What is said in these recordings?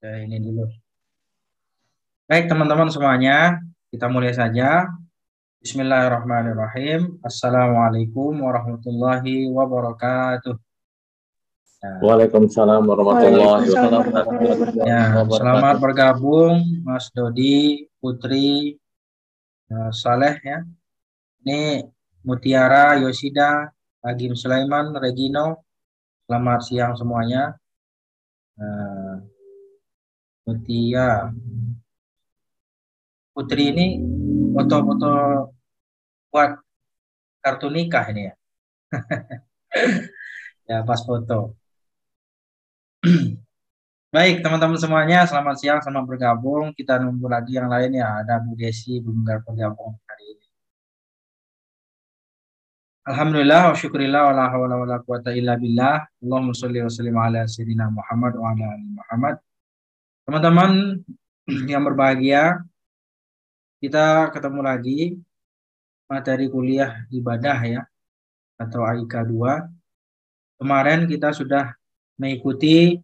Ini dulu. Baik teman-teman semuanya, kita mulai saja. Bismillahirrahmanirrahim. Assalamualaikum warahmatullahi wabarakatuh. Waalaikumsalam warahmatullahi Ya, selamat wabarakatuh. bergabung Mas Dodi, Putri, Saleh ya. Ini Mutiara, Yoshida, Agim Sulaiman, Regino. Selamat siang semuanya. Mutia, Putri ini foto-foto buat kartu nikah ini ya. Ya, pas foto. Baik, teman-teman semuanya, selamat siang, selamat bergabung. Kita nunggu lagi yang lain ya. Ada Bu Desi belum bergabung hari ini. Alhamdulillah, wa syukurillah, wa la hawla wa la quwata illa billah. Allahumma sholli wa sallim ala sayyidina Muhammad wa ala ali Muhammad. Teman-teman yang berbahagia, kita ketemu lagi materi kuliah ibadah ya, atau AIK 2. Kemarin kita sudah mengikuti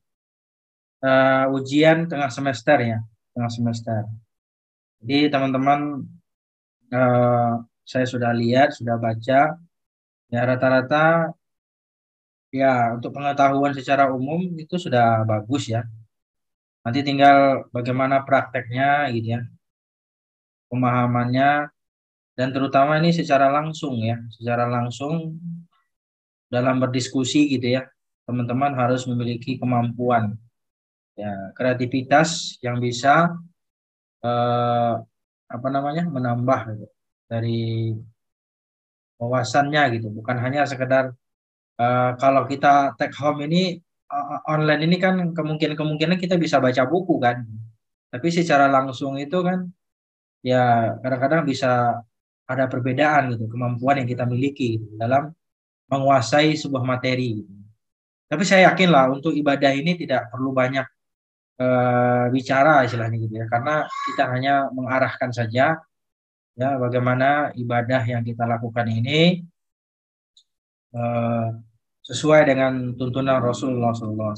ujian tengah semester ya, tengah semester. Jadi teman-teman saya sudah lihat, sudah baca, ya rata-rata ya untuk pengetahuan secara umum itu sudah bagus ya. Nanti tinggal bagaimana prakteknya gitu ya, pemahamannya, dan terutama ini secara langsung ya, secara langsung dalam berdiskusi gitu ya. Teman-teman harus memiliki kemampuan ya, kreativitas yang bisa menambah gitu, dari wawasannya gitu, bukan hanya sekedar kalau kita take home ini online ini kan kemungkinan kita bisa baca buku kan, tapi secara langsung itu kan ya kadang-kadang bisa ada perbedaan gitu kemampuan yang kita miliki gitu, dalam menguasai sebuah materi gitu. Tapi saya yakin lah untuk ibadah ini tidak perlu banyak bicara istilahnya gitu ya, karena kita hanya mengarahkan saja ya bagaimana ibadah yang kita lakukan ini sesuai dengan tuntunan Rasulullah SAW.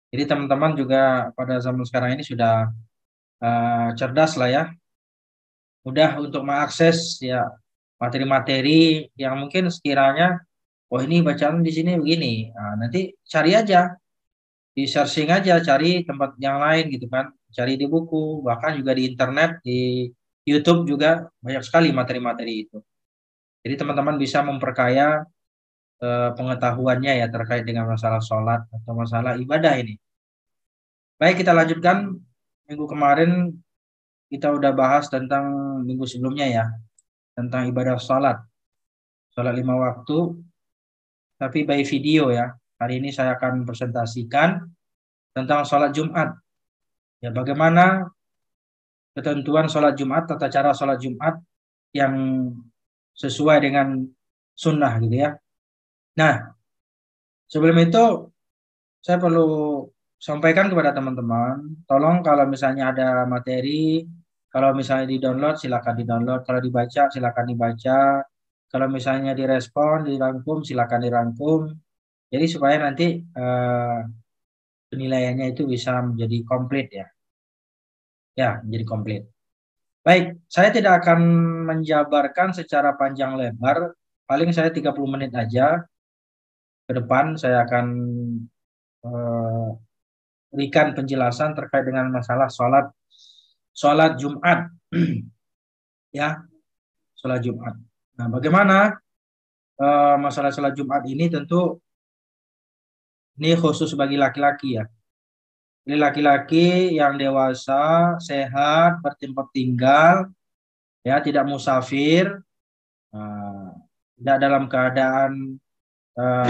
Jadi teman-teman juga pada zaman sekarang ini sudah cerdas lah ya, mudah untuk mengakses ya materi-materi yang mungkin sekiranya, oh ini bacaan di sini begini, nanti cari aja, di searching aja, cari tempat yang lain gitu kan, cari di buku, bahkan juga di internet, di YouTube juga banyak sekali materi-materi itu. Jadi teman-teman bisa memperkaya pengetahuannya ya terkait dengan masalah sholat atau masalah ibadah ini. Baik, kita lanjutkan. Minggu kemarin kita udah bahas tentang minggu sebelumnya ya, tentang ibadah sholat 5 waktu, tapi by video ya. Hari ini saya akan presentasikan tentang sholat Jumat. Ya, bagaimana ketentuan sholat Jumat, tata cara sholat Jumat yang sesuai dengan sunnah gitu ya. Nah, sebelum itu saya perlu sampaikan kepada teman-teman, tolong kalau misalnya ada materi, kalau misalnya di-download silakan di-download, kalau dibaca silakan dibaca, kalau misalnya direspon, dirangkum silakan dirangkum. Jadi supaya nanti penilaiannya itu bisa menjadi komplit ya. Ya, menjadi komplit. Baik, saya tidak akan menjabarkan secara panjang lebar, paling saya 30 menit aja. Ke depan saya akan berikan penjelasan terkait dengan masalah sholat Jumat. Ya, sholat Jumat. Nah, bagaimana masalah sholat Jumat ini, tentu ini khusus bagi laki-laki ya. Ini laki-laki yang dewasa, sehat, bertempat tinggal, ya, tidak musafir, tidak dalam keadaan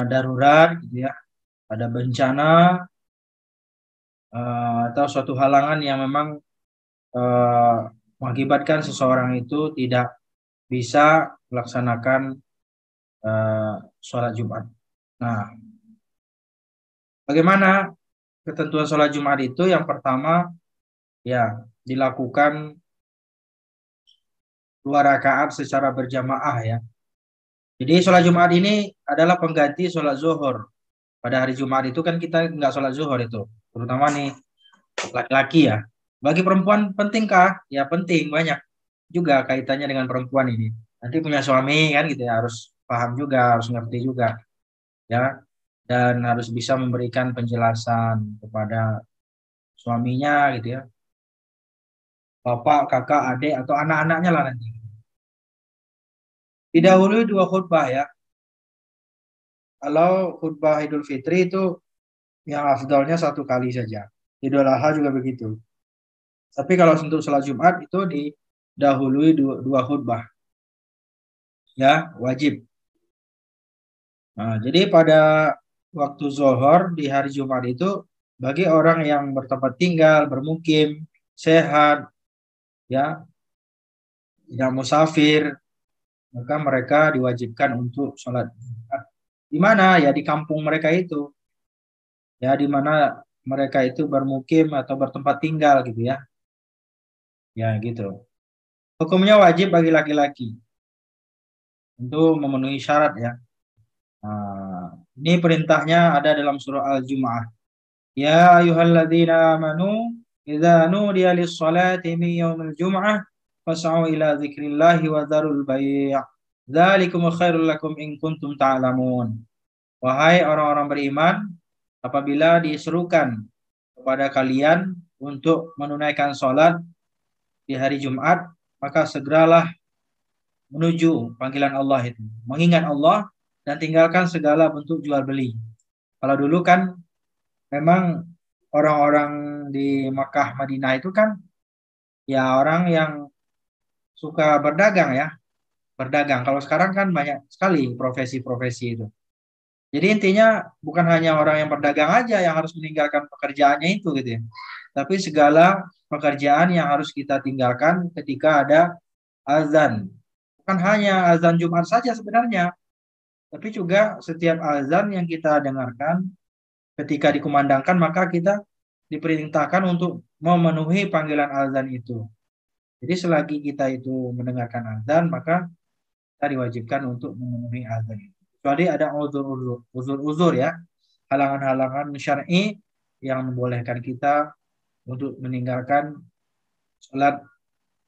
darurat, gitu ya, ada bencana atau suatu halangan yang memang mengakibatkan seseorang itu tidak bisa melaksanakan sholat Jumat. Nah, bagaimana ketentuan sholat Jumat itu? Yang pertama, ya dilakukan 2 rakaat secara berjamaah ya. Jadi sholat Jumat ini adalah pengganti sholat zuhur. Pada hari Jumat itu kan kita nggak sholat zuhur itu, terutama nih laki-laki ya. Bagi perempuan pentingkah? Ya penting, banyak juga kaitannya dengan perempuan ini. Nanti punya suami kan gitu ya, harus paham juga, harus ngerti juga ya, dan harus bisa memberikan penjelasan kepada suaminya gitu ya, bapak, kakak, adik atau anak-anaknya lah nanti. Didahului dua khutbah ya. Kalau khutbah Idul Fitri itu yang afdalnya satu kali saja. Idul Adha juga begitu. Tapi kalau untuk sholat Jumat itu didahului dua khutbah ya, wajib. Nah, jadi pada waktu zuhur di hari Jumat itu bagi orang yang bertempat tinggal, bermukim, sehat, ya, tidak musafir, maka mereka diwajibkan untuk sholat Jumat. Di mana? Ya di kampung mereka itu, ya di mana mereka itu bermukim atau bertempat tinggal gitu ya. Ya gitu. Hukumnya wajib bagi laki-laki untuk memenuhi syarat ya. Nah, ini perintahnya ada dalam surah Al-Jumu'ah. Ya ayyuhalladzina amanu idza nudiya lis-salati min yaumil jumu'ah fas'au ila dzikrillahi wa dzarul bai'. Dzalikum khairul lakum in kuntum ta'lamun. Wahai orang-orang beriman, apabila diserukan kepada kalian untuk menunaikan sholat di hari Jumat, maka segeralah menuju panggilan Allah itu. Mengingat Allah dan tinggalkan segala bentuk jual beli. Kalau dulu kan memang orang-orang di Makkah Madinah itu kan ya orang yang suka berdagang ya, berdagang. Kalau sekarang kan banyak sekali profesi-profesi itu. Jadi intinya bukan hanya orang yang berdagang aja yang harus meninggalkan pekerjaannya itu gitu ya. Tapi segala pekerjaan yang harus kita tinggalkan ketika ada azan. Bukan hanya azan Jumat saja sebenarnya, tapi juga setiap azan yang kita dengarkan ketika dikumandangkan maka kita diperintahkan untuk memenuhi panggilan azan itu. Jadi selagi kita itu mendengarkan azan maka kita diwajibkan untuk memenuhi azan itu. Kecuali ada uzur-uzur ya, halangan-halangan syar'i yang membolehkan kita untuk meninggalkan sholat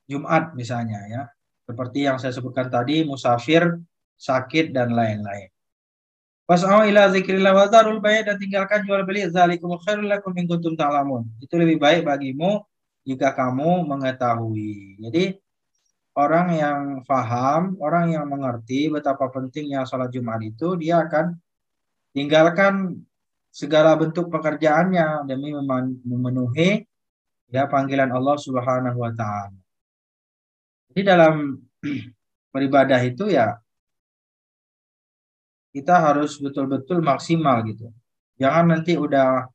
Jumat misalnya ya. Seperti yang saya sebutkan tadi, musafir, sakit dan lain-lain. Fas'au ila zikrillah wa dzarul bai' dan tinggalkan jual beli zalikum khairul lakum in kuntum ta'lamun. Itu lebih baik bagimu jika kamu mengetahui. Jadi orang yang faham, orang yang mengerti betapa pentingnya sholat Jumat itu, dia akan tinggalkan segala bentuk pekerjaannya demi memenuhi ya panggilan Allah Subhanahu wa taala. Jadi dalam beribadah itu ya kita harus betul-betul maksimal gitu. Jangan nanti udah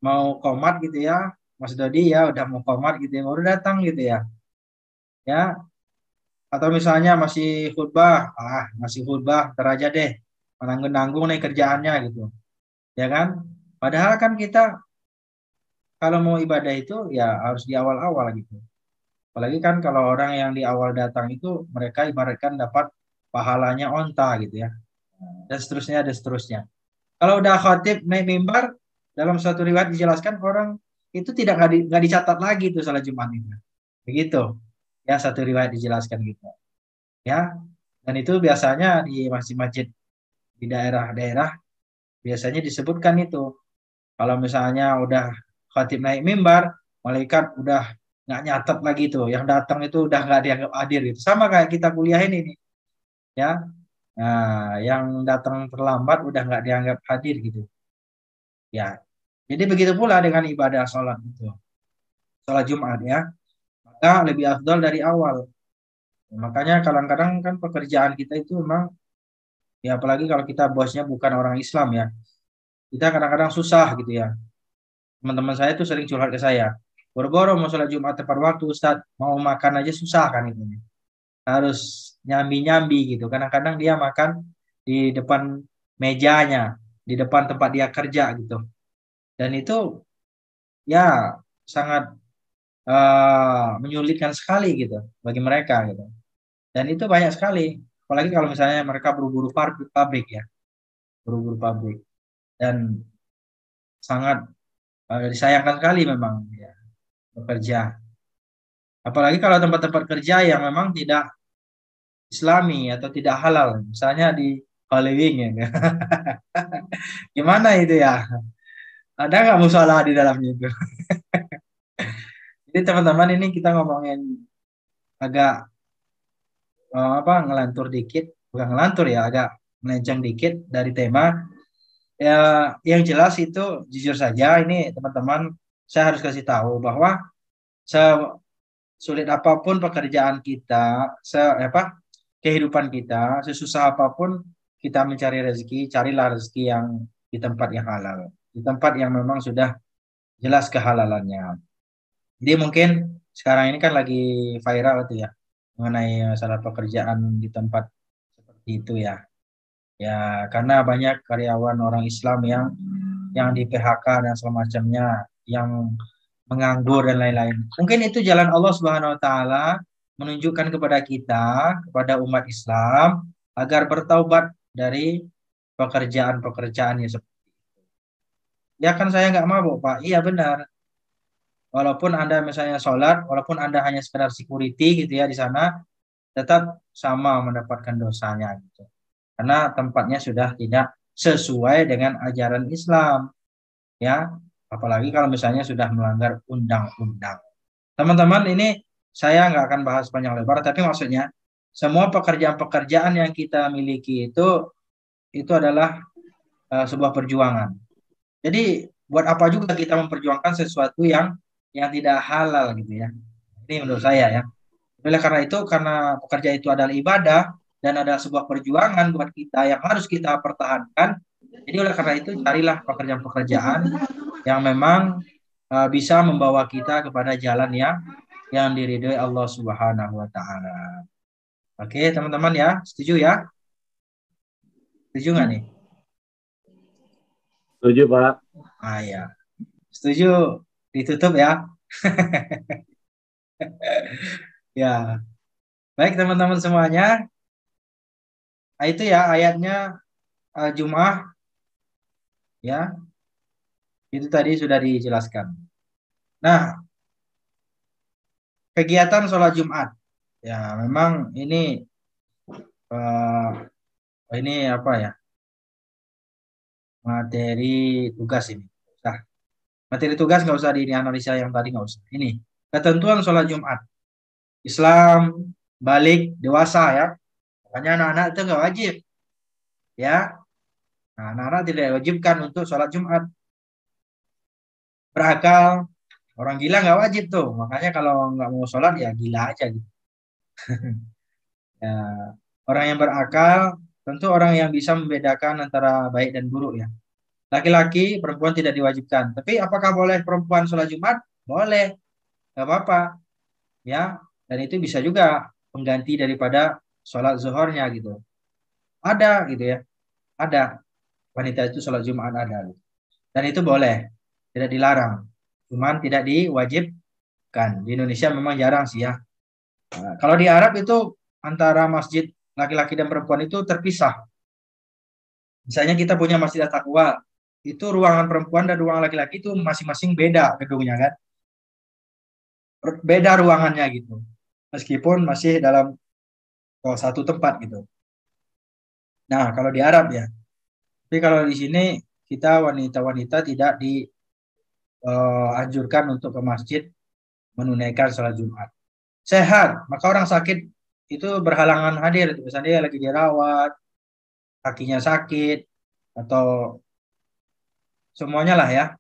mau komat gitu ya, Mas Dodi ya udah mau komat gitu ya, baru datang gitu ya. Ya, atau misalnya masih khutbah, ntar aja deh, menanggung-nanggung nih kerjaannya gitu. Ya kan? Padahal kan kita kalau mau ibadah itu ya harus di awal-awal gitu. Apalagi kan kalau orang yang di awal datang itu mereka ibaratkan dapat pahalanya onta gitu ya. Dan seterusnya. Kalau udah khatib naik mimbar, dalam satu riwayat dijelaskan orang itu nggak dicatat lagi tuh salat Jumat itu. Begitu. Ya satu riwayat dijelaskan gitu. Ya. Dan itu biasanya di masjid-masjid di daerah-daerah biasanya disebutkan itu. Kalau misalnya udah khatib naik mimbar, malaikat udah nggak nyatet lagi tuh. Yang datang itu udah nggak dianggap hadir gitu. Sama kayak kita kuliah ini nih. Ya. Nah, yang datang terlambat udah nggak dianggap hadir gitu. Ya, jadi begitu pula dengan ibadah sholat itu. Sholat Jumat ya. Maka lebih afdal dari awal. Makanya kadang-kadang kan pekerjaan kita itu memang, ya apalagi kalau kita bosnya bukan orang Islam ya. Kita kadang-kadang susah gitu ya. Teman-teman saya tuh sering curhat ke saya. Boro-boro mau sholat Jumat tepat waktu Ustaz. Mau makan aja susah kan itu. Harus nyambi-nyambi gitu. Kadang-kadang dia makan di depan mejanya. Di depan tempat dia kerja gitu. Dan itu ya sangat menyulitkan sekali gitu bagi mereka gitu. Dan itu banyak sekali. Apalagi kalau misalnya mereka buru-buru pabrik ya, buru-buru pabrik. Dan sangat disayangkan sekali memang ya. bekerja. Apalagi kalau tempat-tempat kerja yang memang tidak Islami atau tidak halal, misalnya di Hollywood ya. Gimana itu ya? Ada nggak musola di dalamnya itu? Jadi teman-teman ini kita ngomongin agak apa ngelantur dikit, bukan ngelantur ya, agak melenceng dikit dari tema. Ya, yang jelas itu jujur saja ini teman-teman saya harus kasih tahu bahwa sesulit apapun pekerjaan kita, apa kehidupan kita, sesusah apapun kita mencari rezeki, carilah rezeki yang di tempat yang halal, di tempat yang memang sudah jelas kehalalannya. Jadi mungkin sekarang ini kan lagi viral itu ya mengenai masalah pekerjaan di tempat seperti itu ya. Ya, karena banyak karyawan orang Islam yang di PHK dan semacamnya, yang menganggur dan lain-lain. Mungkin itu jalan Allah Subhanahu wa taala menunjukkan kepada kita, kepada umat Islam agar bertaubat dari pekerjaan-pekerjaan yang seperti ya kan saya nggak mabuk, Pak. Iya benar. Walaupun Anda misalnya sholat, walaupun Anda hanya sekedar security gitu ya di sana, tetap sama mendapatkan dosanya gitu. Karena tempatnya sudah tidak sesuai dengan ajaran Islam, ya. Apalagi kalau misalnya sudah melanggar undang-undang. Teman-teman, ini saya nggak akan bahas panjang lebar, tapi maksudnya semua pekerjaan-pekerjaan yang kita miliki itu adalah sebuah perjuangan. Jadi buat apa juga kita memperjuangkan sesuatu yang tidak halal gitu ya. Ini menurut saya ya. Oleh karena itu, karena pekerja itu adalah ibadah dan ada sebuah perjuangan buat kita yang harus kita pertahankan. Jadi oleh karena itu carilah pekerjaan-pekerjaan yang memang bisa membawa kita kepada jalan yang diridhoi Allah Subhanahu wa taala. Oke, teman-teman ya, setuju ya? Setuju nggak nih? Setuju, Pak. Ah ya, setuju. Ditutup ya. Ya, baik teman-teman semuanya. Nah, itu ya ayatnya Jum'ah ya, itu tadi sudah dijelaskan. Nah, kegiatan sholat Jumat. Ya, memang uh, ini apa ya? Materi tugas ini. Nah, materi tugas nggak usah dianalisa yang tadi nggak usah. Ini ketentuan sholat Jumat. Islam balik dewasa ya. Makanya anak-anak itu nggak wajib ya. Nah, anak-anak tidak wajibkan untuk sholat Jumat. Berakal, orang gila nggak wajib tuh. Makanya kalau nggak mau sholat ya gila aja gitu. Ya, orang yang berakal tentu orang yang bisa membedakan antara baik dan buruk ya. Laki-laki, perempuan tidak diwajibkan. Tapi apakah boleh perempuan sholat Jumat? Boleh, nggak apa-apa. Ya, dan itu bisa juga pengganti daripada sholat zuhurnya gitu. Ada gitu ya, ada wanita itu sholat Jumat ada. Dan itu boleh, tidak dilarang. Cuman tidak diwajibkan. Di Indonesia memang jarang sih ya. Nah, kalau di Arab itu antara masjid laki-laki dan perempuan itu terpisah. Misalnya kita punya masjid At-Taqwa, itu ruangan perempuan dan ruangan laki-laki itu masing-masing beda gedungnya kan. Beda ruangannya gitu. Meskipun masih dalam satu tempat gitu. Nah, kalau di Arab ya. Tapi kalau di sini kita wanita-wanita tidak dianjurkan untuk ke masjid menunaikan sholat Jumat. Sehat, maka orang sakit itu berhalangan hadir. Misalnya dia lagi dirawat, kakinya sakit, atau semuanya lah ya.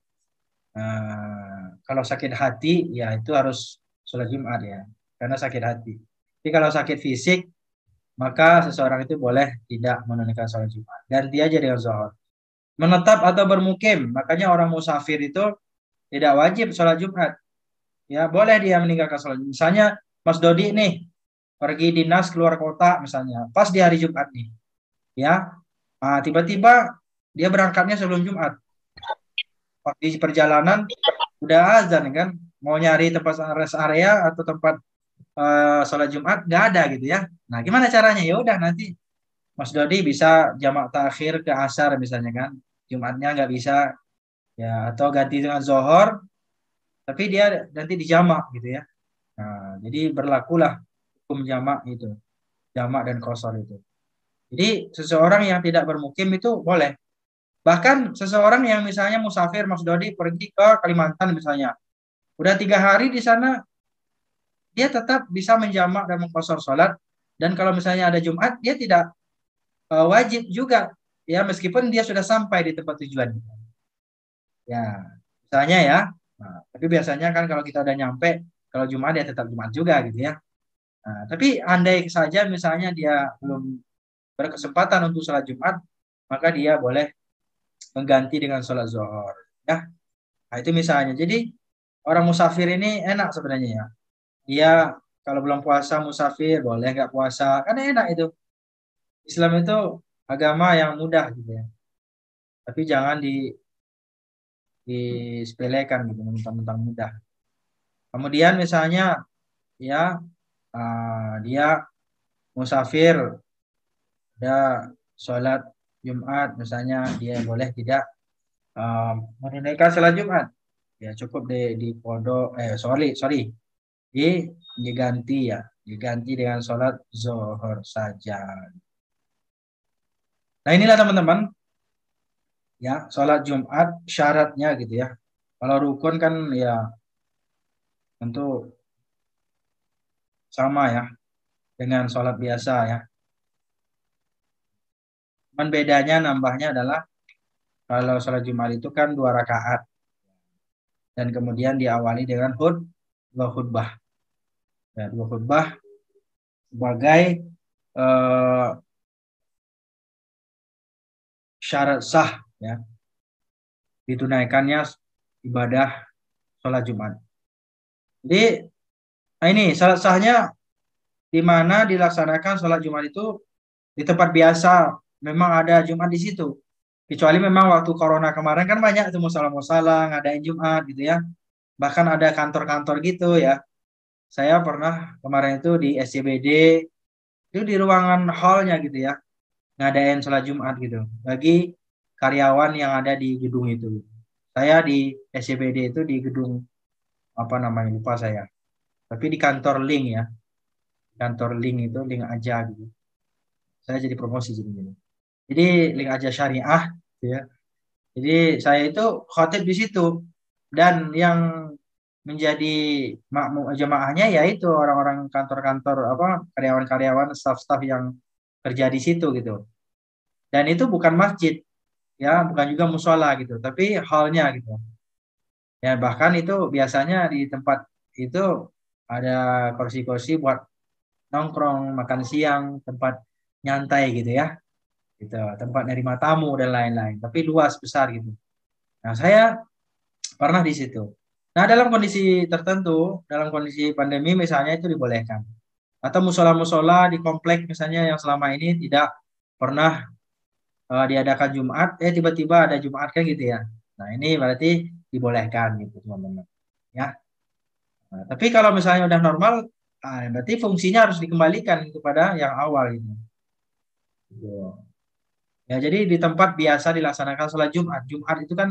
Kalau sakit hati, ya itu harus sholat Jumat ya, karena sakit hati. Tapi kalau sakit fisik, maka seseorang itu boleh tidak menunaikan sholat Jumat. Ganti aja dengan zuhur. Menetap atau bermukim, makanya orang musafir itu tidak wajib sholat Jumat. Ya, boleh dia meninggalkan sholat. Misalnya Mas Dodi nih pergi dinas keluar kota misalnya, pas di hari Jumat nih, ya, tiba-tiba dia berangkatnya sebelum Jumat. Di perjalanan udah azan kan, mau nyari tempat rest area atau tempat sholat Jumat nggak ada gitu ya. Nah, gimana caranya? Ya udah nanti Mas Dodi bisa jamak takhir ke asar misalnya kan, Jumatnya nggak bisa ya, atau ganti dengan zohor tapi dia nanti dijamak gitu ya. Nah, jadi berlakulah hukum jamak itu, jamak dan qasar itu. Jadi seseorang yang tidak bermukim itu boleh. Bahkan seseorang yang misalnya musafir, Mas Dodi, pergi ke Kalimantan misalnya, udah 3 hari di sana, dia tetap bisa menjamak dan mengqasar sholat. Dan kalau misalnya ada Jumat, dia tidak wajib juga, ya meskipun dia sudah sampai di tempat tujuan. Ya, misalnya ya. Nah, tapi biasanya kan kalau kita udah nyampe, kalau Jumat ya tetap Jumat juga gitu ya. Nah, tapi andai saja misalnya dia belum berkesempatan untuk sholat Jumat, maka dia boleh mengganti dengan sholat zuhur. Ya, nah, itu misalnya. Jadi orang musafir ini enak sebenarnya ya. Dia kalau belum puasa musafir boleh nggak puasa, kan enak itu. Islam itu agama yang mudah gitu ya. Tapi jangan disepelekan gitu, mentang-mentang mudah. Kemudian misalnya ya dia musafir, ada sholat Jumat misalnya, dia boleh tidak menunaikan sholat Jumat, ya cukup di pondok, sorry sorry, di diganti ya, diganti dengan sholat zuhur saja. Nah inilah teman-teman ya, sholat Jumat syaratnya gitu ya. Kalau rukun kan ya tentu sama ya dengan sholat biasa ya. Cuman bedanya nambahnya adalah kalau sholat Jumat itu kan 2 rakaat dan kemudian diawali dengan dua khutbah. Ya, dua khutbah sebagai eh, syarat sah ya ditunaikannya ibadah sholat Jumat. Jadi nah ini syarat sahnya di mana dilaksanakan sholat Jumat itu di tempat biasa, memang ada Jumat di situ. Kecuali memang waktu corona kemarin kan banyak tuh musola-musola ngadain Jumat gitu ya. Bahkan ada kantor-kantor gitu ya. Saya pernah kemarin itu di SCBD, itu di ruangan hallnya gitu ya, ngadain sholat Jumat gitu bagi karyawan yang ada di gedung itu. Saya di SCBD itu di gedung apa namanya lupa saya. Tapi di kantor Link ya, kantor Link itu Link aja gitu. Saya jadi promosi jadi. Jadi Link aja syariah gitu ya. Jadi saya itu khotib di situ dan yang menjadi makmum jamaahnya yaitu orang-orang kantor-kantor apa karyawan-karyawan staff-staff yang kerja di situ gitu. Dan itu bukan masjid ya, bukan juga musola gitu, tapi hallnya gitu. Ya bahkan itu biasanya di tempat itu ada kursi-kursi buat nongkrong, makan siang, tempat nyantai gitu ya. Gitu, tempat nerima tamu dan lain-lain, tapi luas besar gitu. Nah, saya pernah di situ. Nah, dalam kondisi tertentu, dalam kondisi pandemi misalnya itu dibolehkan. Atau musola-musola di komplek misalnya yang selama ini tidak pernah diadakan Jumat, tiba-tiba ada Jumat kan gitu ya. Nah, ini berarti dibolehkan gitu, teman-teman. Ya. Nah, tapi kalau misalnya udah normal, berarti fungsinya harus dikembalikan kepada yang awal gitu. Gitu. Ya, jadi di tempat biasa dilaksanakan sholat Jumat. Jumat itu kan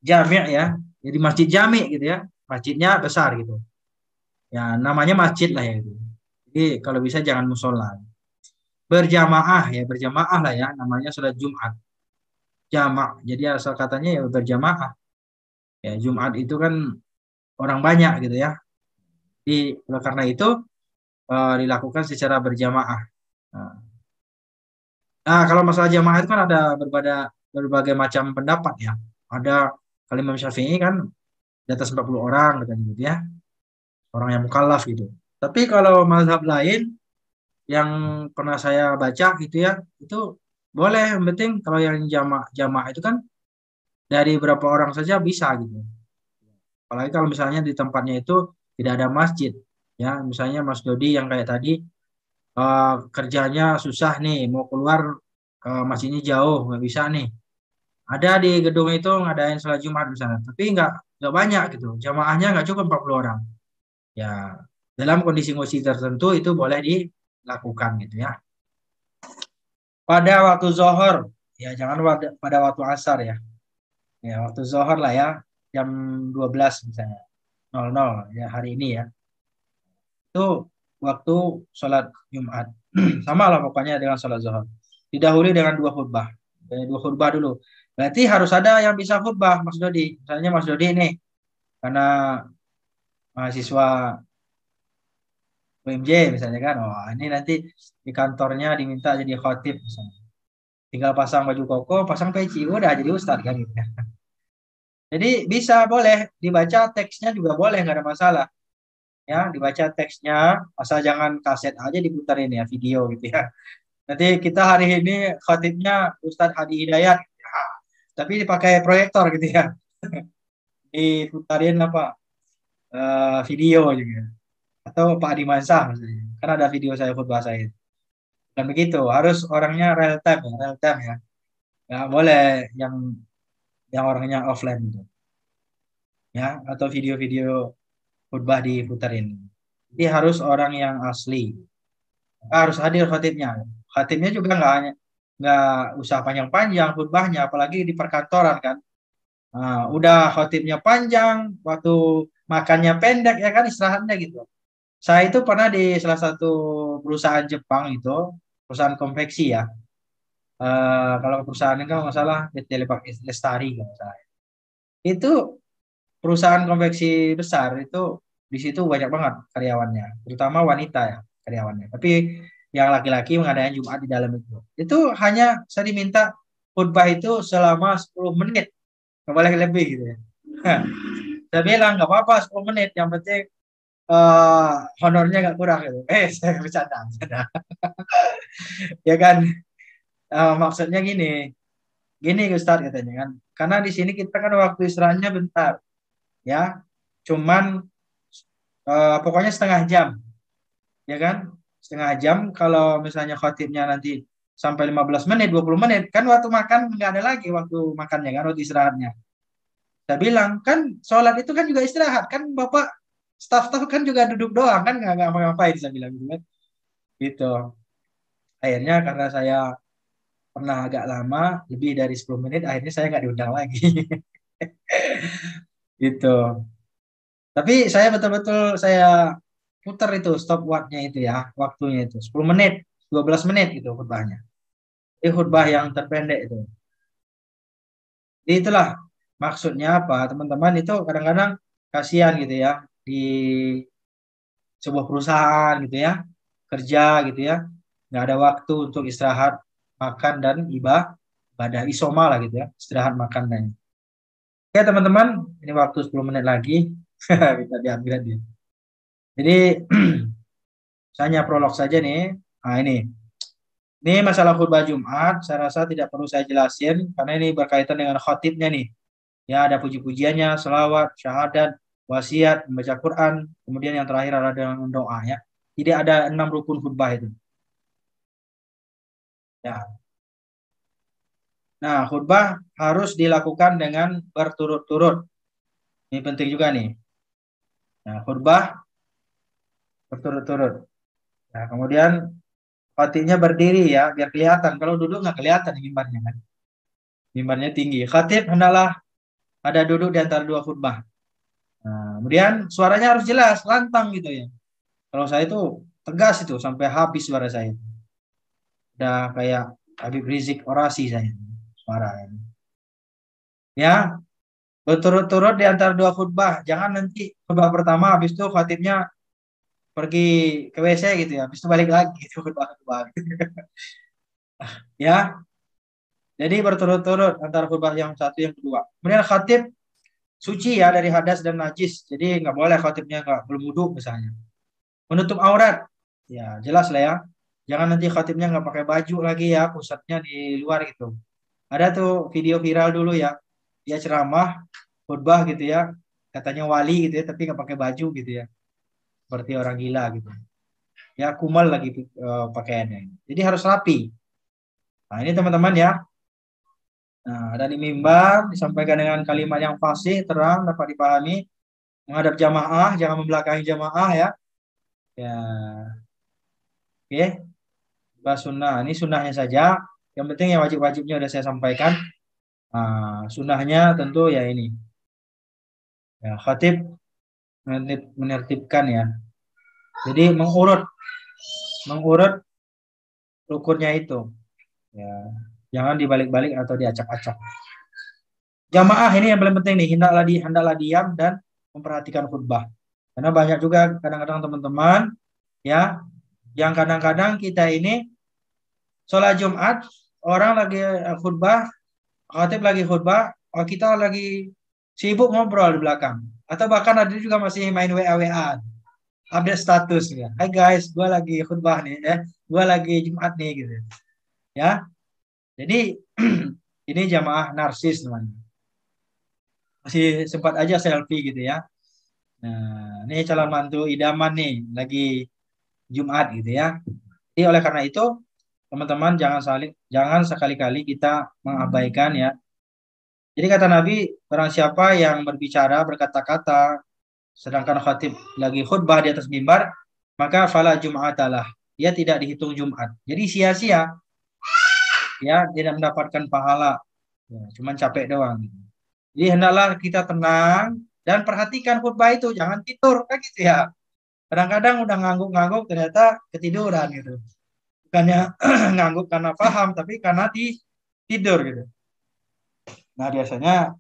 jami' ya. Jadi masjid jami' gitu ya. Masjidnya besar gitu. Ya, namanya masjid lah ya. Gitu. Jadi kalau bisa jangan musola. Berjamaah ya, berjamaah lah ya. Namanya sholat Jumat. Jamak. Jadi asal katanya ya berjamaah. Ya, Jumat itu kan orang banyak gitu ya. Jadi oleh karena itu dilakukan secara berjamaah. Nah, kalau masalah jamaah itu kan ada berbagai macam pendapat ya. Ada kalau Imam Syafi'i kan di atas 40 orang gitu ya. Orang yang mukallaf gitu. Tapi kalau mazhab lain yang pernah saya baca gitu ya, itu boleh, yang penting kalau yang jamaah itu kan dari berapa orang saja bisa gitu. Apalagi kalau misalnya di tempatnya itu tidak ada masjid, ya misalnya Mas Dodi yang kayak tadi kerjanya susah nih, mau keluar ke masjidnya jauh, nggak bisa nih. Ada di gedung itu ngadain sholat Jumat misalnya, tapi nggak banyak gitu, jamaahnya nggak cukup 40 orang. Ya, dalam kondisi-kondisi tertentu itu boleh dilakukan gitu ya. Pada waktu zohor, ya jangan pada waktu asar ya. Ya, waktu zohor lah ya, jam 12 misalnya. 00 ya hari ini ya. Itu waktu sholat Jumat. Sama lah pokoknya dengan sholat zuhur. Didahului dengan dua khutbah. Dua khutbah dulu. Berarti harus ada yang bisa khutbah, Mas Dodi. Misalnya Mas Dodi nih, karena mahasiswa UMJ misalnya kan, oh ini nanti di kantornya diminta jadi khotib misalnya. Tinggal pasang baju koko, pasang peci, udah jadi ustadz kan gitu ya. Jadi bisa boleh dibaca teksnya juga boleh nggak ada masalah ya, dibaca teksnya asal jangan kaset aja diputarin ya video gitu ya. Nanti kita hari ini khotibnya Ustadz Hadi Hidayat ya, tapi dipakai proyektor gitu ya, diputarin apa video juga atau Pak Adi Mansah misalnya. Kan ada video saya khutbah saya. Dan begitu harus orangnya real time ya. Nggak boleh yang orangnya offline gitu ya, atau video-video khutbah diputerin. Jadi harus orang yang asli. Harus hadir khatibnya. Khatibnya juga nggak usah panjang-panjang khutbahnya, apalagi di perkantoran kan. Nah, udah khatibnya panjang, waktu makannya pendek ya kan istirahatnya gitu. Saya itu pernah di salah satu perusahaan Jepang itu, perusahaan konveksi ya. Kalau perusahaan ini kan nggak salah PT Lestari kalau nggak salah. Itu perusahaan konveksi besar itu di situ banyak banget karyawannya, terutama wanita ya karyawannya. Tapi yang laki-laki mengadakan Jumat di dalam itu. Itu hanya saya diminta khutbah itu selama 10 menit, nggak boleh lebih gitu ya. Saya bilang nggak apa-apa 10 menit, yang penting honornya nggak kurang gitu. Saya bercanda, bercanda. Ya kan, maksudnya gini, gini Ustadz katanya kan, karena di sini kita kan waktu istirahatnya bentar, ya, cuman pokoknya setengah jam, ya kan? Setengah jam kalau misalnya khotibnya nanti sampai 15 menit, 20 menit, kan waktu makan nggak ada lagi waktu makannya kan, waktu istirahatnya. Saya bilang, kan sholat itu kan juga istirahat, kan Bapak staff-staff kan juga duduk doang, kan nggak ngapa-ngapain, saya bilang gitu kan. Gitu. Akhirnya karena saya pernah agak lama, lebih dari 10 menit, akhirnya saya nggak diundang lagi. Gitu. Tapi saya betul-betul saya putar itu stopwatchnya itu ya, waktunya itu 10 menit, 12 menit itu khutbahnya. Ini khutbah yang terpendek itu. Jadi itulah maksudnya apa, teman-teman itu kadang-kadang kasihan gitu ya di sebuah perusahaan gitu ya, kerja gitu ya, nggak ada waktu untuk istirahat, makan dan ibadah isoma lah gitu ya, istirahat makan dan. Oke teman-teman, ini waktu 10 menit lagi kita diambil dia. Jadi saya prolog saja nih. Nah ini masalah khutbah Jumat, saya rasa tidak perlu saya jelasin karena ini berkaitan dengan khotibnya nih. Ya, ada puji-pujiannya, selawat, syahadat, wasiat, membaca Quran, kemudian yang terakhir ada dengan doa ya. Jadi ada 6 rukun khutbah itu. Ya. Nah, khutbah harus dilakukan dengan berturut-turut. Ini penting juga nih. Nah, khutbah berturut-turut. Nah, kemudian khatibnya berdiri ya, biar kelihatan. Kalau duduk nggak kelihatan mimbarnya kan. Mimbarnya tinggi. Khatib hendaklah ada duduk di antara dua khutbah. Nah, kemudian suaranya harus jelas, lantang gitu ya. Kalau saya itu tegas itu sampai habis suara saya. Udah kayak Habib Rizik orasi saya suara ini. Ya, berturut-turut di antara dua khutbah. Jangan nanti khutbah pertama habis itu khatibnya pergi ke WC gitu ya. Habis itu balik lagi gitu khutbah kedua. Ya, jadi berturut-turut antara khutbah yang satu yang kedua. Kemudian khatib suci ya dari hadas dan najis. Jadi nggak boleh khatibnya nggak belum wudhu misalnya. Menutup aurat. Ya, jelas lah ya. Jangan nanti khatibnya nggak pakai baju lagi ya, pusatnya di luar gitu. Ada tuh video viral dulu ya, dia ceramah, khutbah gitu ya, katanya wali gitu ya, tapi nggak pakai baju gitu ya, seperti orang gila gitu. Ya kumal lagi pakaiannya. Jadi harus rapi. Nah ini teman-teman ya. Nah ada di mimbar disampaikan dengan kalimat yang fasih, terang, dapat dipahami, menghadap jamaah, jangan membelakangi jamaah ya. Ya, oke. Bahas sunnah. Ini sunnahnya saja. Yang penting yang wajib-wajibnya sudah saya sampaikan. Nah, sunnahnya tentu ya ini. Ya, khatib menertibkan ya. Jadi mengurut rukunnya itu. Ya, jangan dibalik-balik atau diacak-acak. Jamaah ini yang paling penting nih, hendaklah diam dan memperhatikan khutbah. Karena banyak juga kadang-kadang teman-teman ya, yang kadang-kadang kita ini sholat Jumat, orang lagi khutbah, khatib lagi khutbah, kita lagi sibuk ngobrol di belakang. Atau bahkan ada juga masih main WA-WA, update status ya. Hai guys, gua lagi khutbah nih, gua lagi Jumat nih gitu. Ya, jadi ini jamaah narsis namanya. Masih sempat aja selfie gitu ya. Nah, ini calon mantu idaman nih, lagi Jumat gitu ya. Jadi oleh karena itu, teman-teman jangan sekali-kali kita mengabaikan ya. Jadi kata Nabi, barang siapa yang berbicara, berkata-kata, sedangkan khatib lagi khutbah di atas mimbar, maka fala jum'atalah. Dia tidak dihitung Jumat. Jadi sia-sia, ya tidak mendapatkan pahala. Ya, cuman capek doang. Jadi hendaklah kita tenang dan perhatikan khutbah itu, jangan tidur kan gitu ya. Kadang-kadang udah ngangguk-ngangguk ternyata ketiduran gitu. Bukannya ngangguk karena paham, tapi karena tidur gitu. Nah biasanya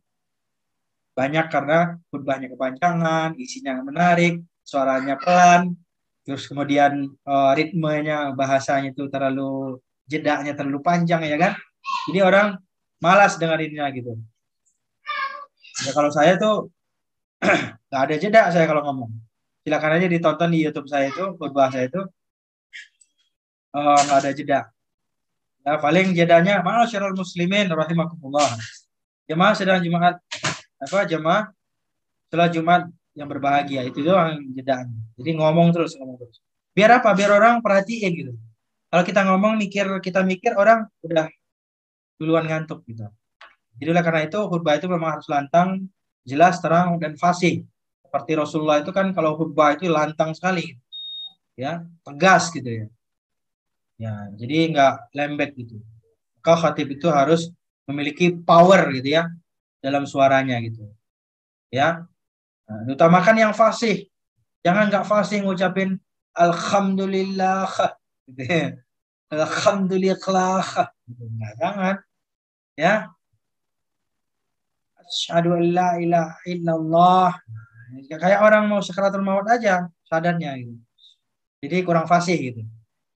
banyak karena khutbahnya kepanjangan, isinya menarik, suaranya pelan, terus kemudian ritmenya, bahasanya itu jedaknya terlalu panjang ya kan. Jadi orang malas dengerinnya gitu. Ya kalau saya tuh nggak ada jeda saya kalau ngomong. Silakan aja ditonton di YouTube saya itu, khutbah saya itu nggak ada jeda. Ya, paling jedanya ma'asyiral muslimin rahimakumullah. Jemaah sedang Jumat jemaah setelah Jumat yang berbahagia itu doang jedanya. Jadi ngomong terus. Biar apa? Biar orang perhatiin gitu. Kalau kita ngomong kita mikir orang udah duluan ngantuk gitu. Jadi oleh karena itu khutbah itu memang harus lantang, jelas, terang dan fasih. Seperti Rasulullah itu kan kalau khutbah itu lantang sekali, ya, tegas gitu ya. Ya, jadi nggak lembek gitu. Maka khatib itu harus memiliki power gitu ya dalam suaranya gitu. Ya, nah, utamakan yang fasih. Jangan nggak fasih ngucapin alhamdulillah gitu ya. Alhamdulillah gitu. Nah, jangan ya. Asyhadu an la ilaha illallah. Kayak orang mau sakaratul maut aja sadarnya gitu. Jadi kurang fasih gitu.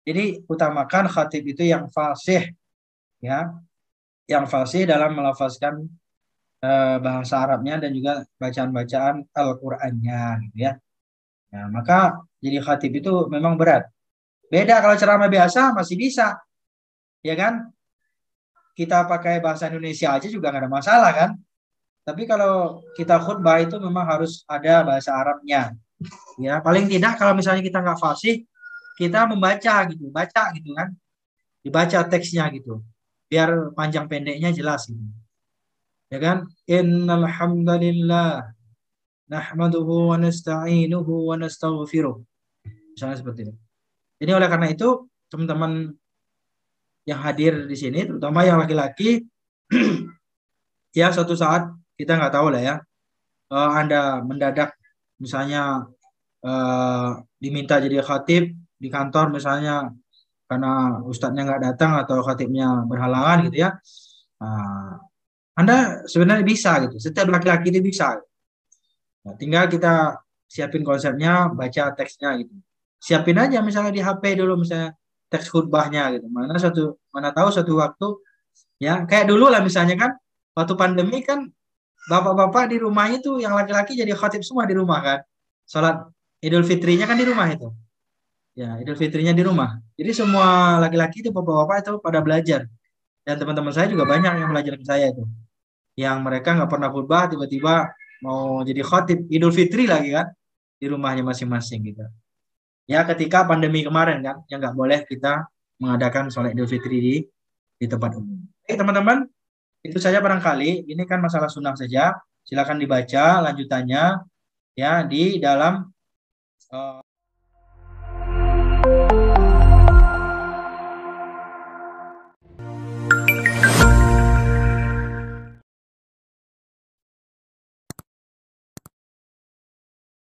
Jadi utamakan khatib itu yang fasih ya, yang fasih dalam melafazkan bahasa Arabnya dan juga bacaan-bacaan Al-Qur'annya gitu ya. Nah, maka jadi khatib itu memang berat. Beda kalau ceramah biasa masih bisa, ya kan? Kita pakai bahasa Indonesia aja juga nggak ada masalah kan? Tapi kalau kita khutbah itu memang harus ada bahasa Arabnya. Ya, paling tidak kalau misalnya kita nggak fasih, kita baca gitu kan, dibaca teksnya gitu, biar panjang pendeknya jelas gitu, ya kan? Innal hamdalillah nahmaduhu wa nasta'inuhu wa nastaghfiruh. Misalnya seperti itu. Jadi oleh karena itu teman-teman yang hadir di sini, terutama yang laki-laki, ya suatu saat kita nggak tahu lah ya, Anda mendadak misalnya diminta jadi khatib di kantor misalnya karena ustadznya nggak datang atau khatibnya berhalangan gitu ya. Nah, Anda sebenarnya bisa gitu. Setiap laki-laki itu bisa. Nah, tinggal kita siapin konsepnya, baca teksnya gitu. Siapin aja misalnya di HP dulu misalnya teks khutbahnya gitu. Mana tahu suatu waktu ya kayak dulu lah misalnya kan waktu pandemi kan bapak-bapak di rumahnya tuh yang laki-laki jadi khatib semua di rumah kan. Salat Idul Fitrinya kan di rumah itu. Ya, Idul Fitrinya di rumah. Jadi semua laki-laki itu bapak-bapak itu pada belajar. Dan teman-teman saya juga banyak yang belajar ke saya itu. Yang mereka nggak pernah khutbah tiba-tiba mau jadi khatib Idul Fitri lagi kan di rumahnya masing-masing gitu. Ya ketika pandemi kemarin kan yang nggak boleh kita mengadakan sholat Idul Fitri di tempat umum. Oke teman-teman, itu saja barangkali. Ini kan masalah sunnah saja. Silakan dibaca lanjutannya ya di dalam